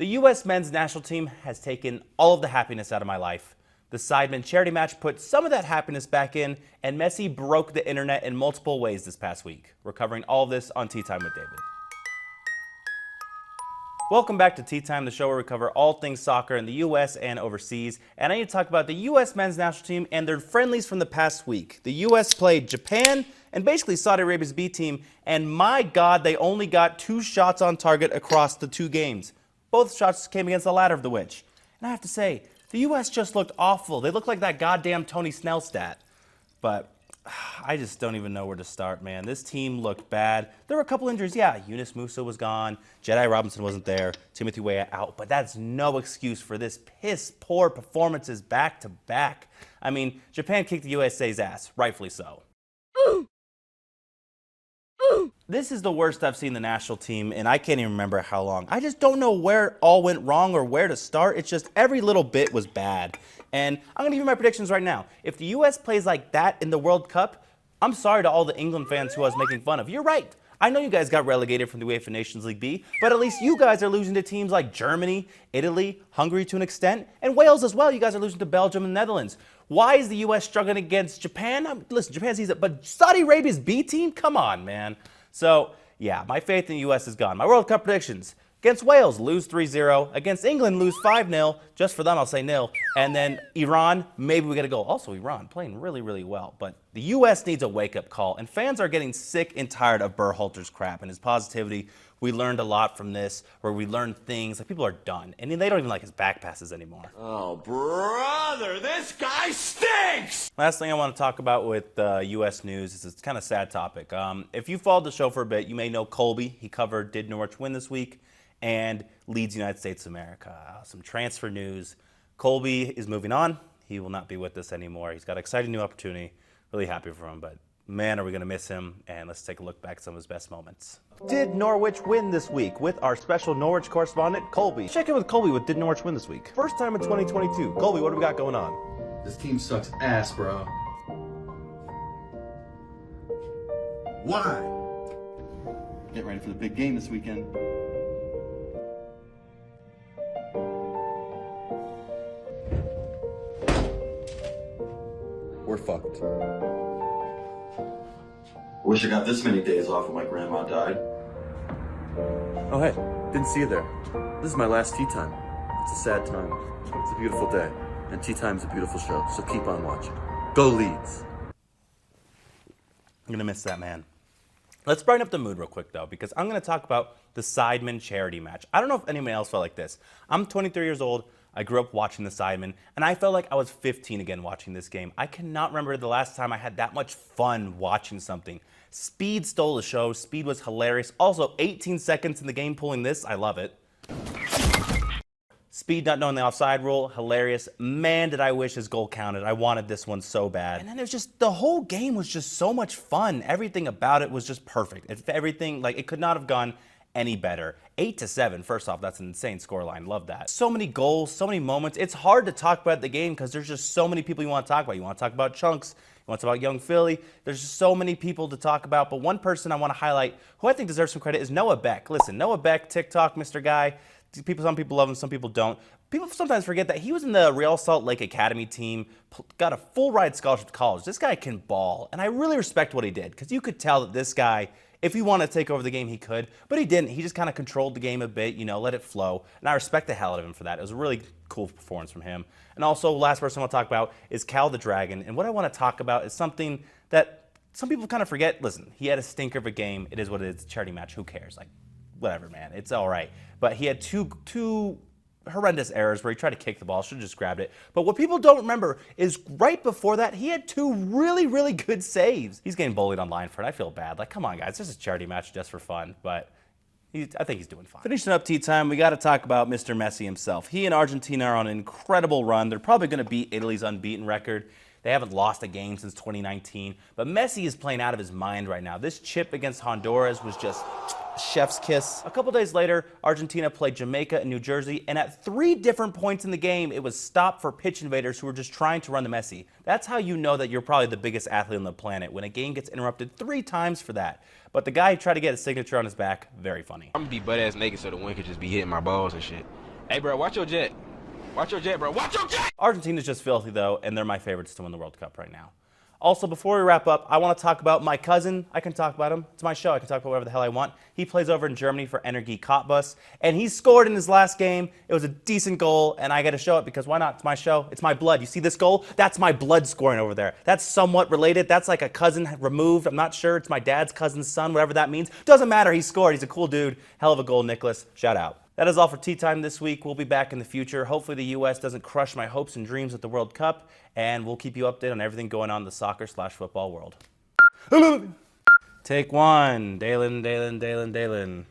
The U.S. men's national team has taken all of the happiness out of my life. The Sidemen Charity Match put some of that happiness back in, and Messi broke the internet in multiple ways this past week. We're covering all of this on Tea Time with David. Welcome back to Tea Time, the show where we cover all things soccer in the U.S. and overseas. And I need to talk about the U.S. men's national team and their friendlies from the past week. The U.S. played Japan and basically Saudi Arabia's B team, and my God, they only got 2 shots on target across the 2 games. Both shots came against the ladder of the witch. And I have to say, the U.S. just looked awful. They looked like that goddamn Tony Snell stat. But I just don't even know where to start, man. This team looked bad. There were a couple injuries. Yeah, Yunus Musa was gone. Jedi Robinson wasn't there. Timothy Weah out. But that's no excuse for this piss-poor performances back to back. I mean, Japan kicked the USA's ass, rightfully so. This is the worst I've seen the national team, and I can't even remember how long. I just don't know where it all went wrong or where to start. It's just every little bit was bad. And I'm going to give you my predictions right now. If the U.S. plays like that in the World Cup, I'm sorry to all the England fans who I was making fun of. You're right. I know you guys got relegated from the UEFA Nations League B, but at least you guys are losing to teams like Germany, Italy, Hungary to an extent, and Wales as well. You guys are losing to Belgium and Netherlands. Why is the U.S. struggling against Japan? Listen, Japan sees it, but Saudi Arabia's B team? Come on, man. So, yeah, my faith in the U.S. is gone. My World Cup predictions. Against Wales, lose 3-0. Against England, lose 5-0. Just for them, I'll say nil. And then Iran, maybe we get a goal. Also, Iran playing really, really well. But the U.S. needs a wake-up call. And fans are getting sick and tired of Berhalter's crap and his positivity. We learned a lot from this, where we learned things. Like, people are done. And they don't even like his back passes anymore. Oh, brother, this guy stinks! Last thing I want to talk about with U.S. news is it's kind of sad topic. If you followed the show for a bit, you may know Colby. He covered Did Norwich Win this week? And Leeds United States of America. Some transfer news. Colby is moving on. He will not be with us anymore. He's got an exciting new opportunity. Really happy for him, but man, are we going to miss him. And let's take a look back at some of his best moments. Did Norwich win this week with our special Norwich correspondent, Colby? Check in with Colby with Did Norwich win this week? First time in 2022. Colby, what do we got going on? This team sucks ass, bro. Why? Get ready for the big game this weekend. We're fucked. Wish I got this many days off when my grandma died. Oh hey, didn't see you there. This is my last tea time. It's a sad time. It's a beautiful day. And tea time's a beautiful show, so keep on watching. Go Leeds! I'm going to miss that man. Let's brighten up the mood real quick, though, because I'm going to talk about the Sidemen Charity Match. I don't know if anyone else felt like this. I'm 23 years old. I grew up watching the Sidemen, and I felt like I was 15 again watching this game. I cannot remember the last time I had that much fun watching something. Speed stole the show. Speed was hilarious. Also, 18 seconds in the game pulling this. I love it. Speed not knowing the offside rule, hilarious. Man, did I wish his goal counted. I wanted this one so bad. And then it was just, the whole game was just so much fun. Everything about it was just perfect. Everything, like, it could not have gone any better. 8-7, first off, that's an insane scoreline. Love that. So many goals, so many moments. It's hard to talk about the game because there's just so many people you want to talk about. You want to talk about Chunks. You want to talk about Young Philly. There's just so many people to talk about. But one person I want to highlight who I think deserves some credit is Noah Beck. Listen, Noah Beck, TikTok, Mr. Guy. Some people love him, some people don't. People sometimes forget that he was in the Real Salt Lake Academy team, got a full ride scholarship to college. This guy can ball, and I really respect what he did because you could tell that this guy, if he wanted to take over the game, he could, but he didn't. He just kind of controlled the game a bit, you know, let it flow, and I respect the hell out of him for that. It was a really cool performance from him. And also, last person I want to talk about is Cal the Dragon, and what I want to talk about is something that some people kind of forget. Listen, he had a stinker of a game. It is what it is. Charity match. Who cares? Like, whatever, man. It's all right. But he had two horrendous errors where he tried to kick the ball. Should have just grabbed it. But what people don't remember is right before that, he had 2 really, really good saves. He's getting bullied online for it. I feel bad. Like, come on, guys. This is a charity match just for fun. But I think he's doing fine. Finishing up tea time, we got to talk about Mr. Messi himself. He and Argentina are on an incredible run. They're probably going to beat Italy's unbeaten record. They haven't lost a game since 2019. But Messi is playing out of his mind right now. This chip against Honduras was just chef's kiss. A couple days later, Argentina played Jamaica and New Jersey, and at 3 different points in the game, it was stopped for pitch invaders who were just trying to run the Messi. That's how you know that you're probably the biggest athlete on the planet, when a game gets interrupted 3 times for that. But the guy who tried to get a signature on his back, very funny. I'm gonna be butt-ass naked so the wind could just be hitting my balls and shit. Hey, bro, watch your jet. Watch your jet, bro. Watch your jet! Argentina's just filthy, though, and they're my favorites to win the World Cup right now. Also, before we wrap up, I want to talk about my cousin. I can talk about him. It's my show. I can talk about whatever the hell I want. He plays over in Germany for Energie Cottbus, and he scored in his last game. It was a decent goal, and I got to show it because why not? It's my show. It's my blood. You see this goal? That's my blood scoring over there. That's somewhat related. That's like a cousin removed. I'm not sure. It's my dad's cousin's son, whatever that means. Doesn't matter. He scored. He's a cool dude. Hell of a goal, Nicholas. Shout out. That is all for Tea Time this week. We'll be back in the future. Hopefully the U.S. doesn't crush my hopes and dreams at the World Cup, and we'll keep you updated on everything going on in the soccer/football world. Take one. Dalen.